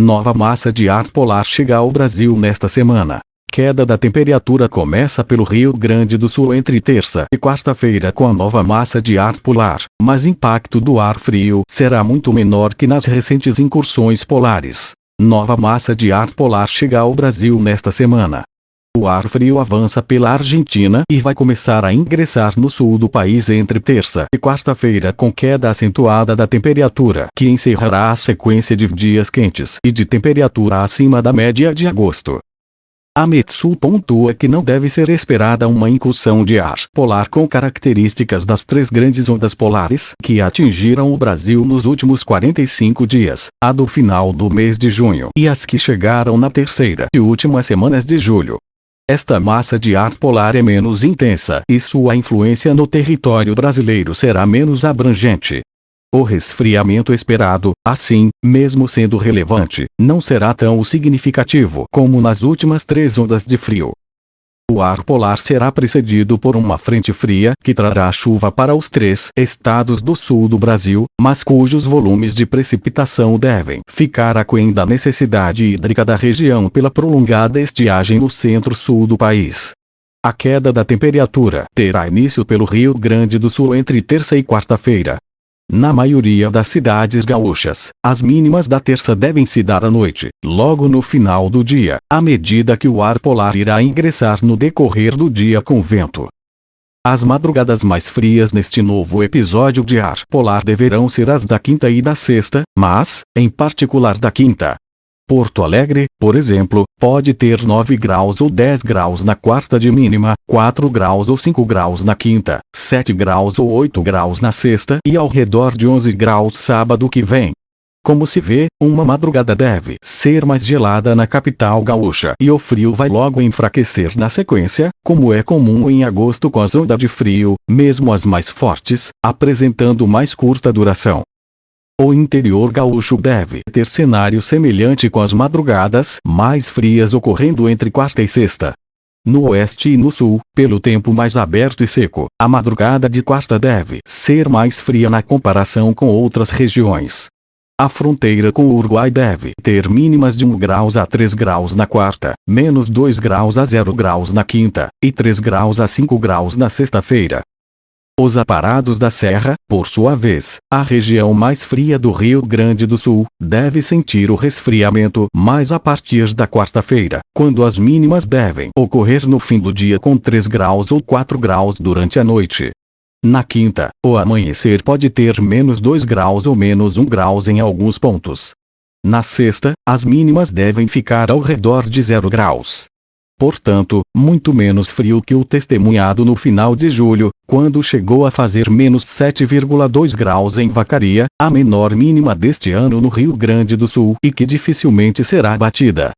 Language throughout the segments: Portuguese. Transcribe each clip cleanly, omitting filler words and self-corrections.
Nova massa de ar polar chega ao Brasil nesta semana. Queda da temperatura começa pelo Rio Grande do Sul entre terça e quarta-feira com a nova massa de ar polar, mas impacto do ar frio será muito menor que nas recentes incursões polares. Nova massa de ar polar chega ao Brasil nesta semana. O ar frio avança pela Argentina e vai começar a ingressar no sul do país entre terça e quarta-feira com queda acentuada da temperatura que encerrará a sequência de dias quentes e de temperatura acima da média de agosto. A Metsul pontua que não deve ser esperada uma incursão de ar polar com características das três grandes ondas polares que atingiram o Brasil nos últimos 45 dias, a do final do mês de junho e as que chegaram na terceira e últimas semanas de julho. Esta massa de ar polar é menos intensa e sua influência no território brasileiro será menos abrangente. O resfriamento esperado, assim, mesmo sendo relevante, não será tão significativo como nas últimas três ondas de frio. O ar polar será precedido por uma frente fria que trará chuva para os três estados do sul do Brasil, mas cujos volumes de precipitação devem ficar aquém da necessidade hídrica da região pela prolongada estiagem no centro-sul do país. A queda da temperatura terá início pelo Rio Grande do Sul entre terça e quarta-feira. Na maioria das cidades gaúchas, as mínimas da terça devem se dar à noite, logo no final do dia, à medida que o ar polar irá ingressar no decorrer do dia com vento. As madrugadas mais frias neste novo episódio de ar polar deverão ser as da quinta e da sexta, mas, em particular da quinta. Porto Alegre, por exemplo, pode ter 9 graus ou 10 graus na quarta de mínima, 4 graus ou 5 graus na quinta, 7 graus ou 8 graus na sexta e ao redor de 11 graus sábado que vem. Como se vê, uma madrugada deve ser mais gelada na capital gaúcha e o frio vai logo enfraquecer na sequência, como é comum em agosto com as ondas de frio, mesmo as mais fortes, apresentando mais curta duração. O interior gaúcho deve ter cenário semelhante com as madrugadas mais frias ocorrendo entre quarta e sexta. No oeste e no sul, pelo tempo mais aberto e seco, a madrugada de quarta deve ser mais fria na comparação com outras regiões. A fronteira com o Uruguai deve ter mínimas de 1 graus a 3 graus na quarta, menos 2 graus a 0 graus na quinta, e 3 graus a 5 graus na sexta-feira. Os aparados da Serra, por sua vez, a região mais fria do Rio Grande do Sul, deve sentir o resfriamento mais a partir da quarta-feira, quando as mínimas devem ocorrer no fim do dia com 3 graus ou 4 graus durante a noite. Na quinta, o amanhecer pode ter menos 2 graus ou menos 1 graus em alguns pontos. Na sexta, as mínimas devem ficar ao redor de 0 graus. Portanto, muito menos frio que o testemunhado no final de julho, quando chegou a fazer menos 7,2 graus em Vacaria, a menor mínima deste ano no Rio Grande do Sul e que dificilmente será batida.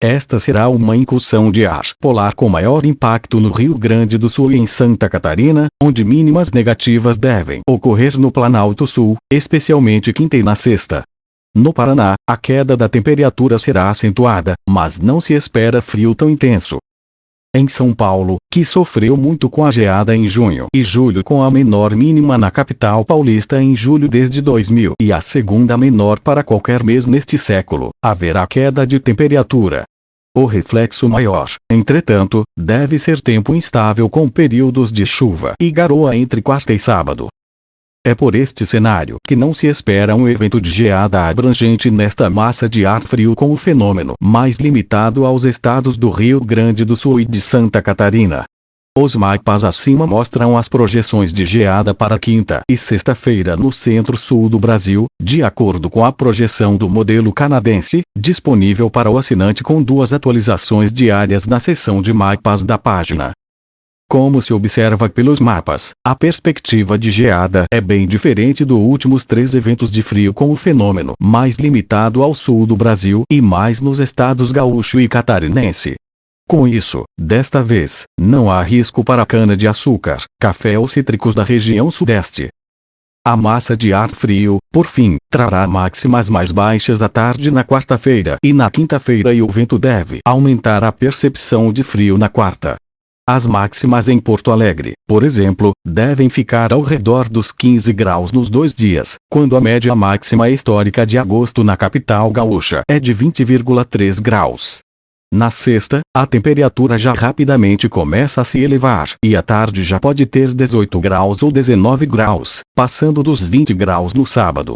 Esta será uma incursão de ar polar com maior impacto no Rio Grande do Sul e em Santa Catarina, onde mínimas negativas devem ocorrer no Planalto Sul, especialmente quinta e na sexta. No Paraná, a queda da temperatura será acentuada, mas não se espera frio tão intenso. Em São Paulo, que sofreu muito com a geada em junho e julho com a menor mínima na capital paulista em julho desde 2000 e a segunda menor para qualquer mês neste século, haverá queda de temperatura. O reflexo maior, entretanto, deve ser tempo instável com períodos de chuva e garoa entre quarta e sábado. É por este cenário que não se espera um evento de geada abrangente nesta massa de ar frio com o fenômeno mais limitado aos estados do Rio Grande do Sul e de Santa Catarina. Os mapas acima mostram as projeções de geada para quinta e sexta-feira no centro-sul do Brasil, de acordo com a projeção do modelo canadense, disponível para o assinante com 2 atualizações diárias na seção de mapas da página. Como se observa pelos mapas, a perspectiva de geada é bem diferente dos últimos 3 eventos de frio com o fenômeno mais limitado ao sul do Brasil e mais nos estados gaúcho e catarinense. Com isso, desta vez, não há risco para cana-de-açúcar, café ou cítricos da região sudeste. A massa de ar frio, por fim, trará máximas mais baixas à tarde na quarta-feira e na quinta-feira e o vento deve aumentar a percepção de frio na quarta. As máximas em Porto Alegre, por exemplo, devem ficar ao redor dos 15 graus nos 2 dias, quando a média máxima histórica de agosto na capital gaúcha é de 20,3 graus. Na sexta, a temperatura já rapidamente começa a se elevar e à tarde já pode ter 18 graus ou 19 graus, passando dos 20 graus no sábado.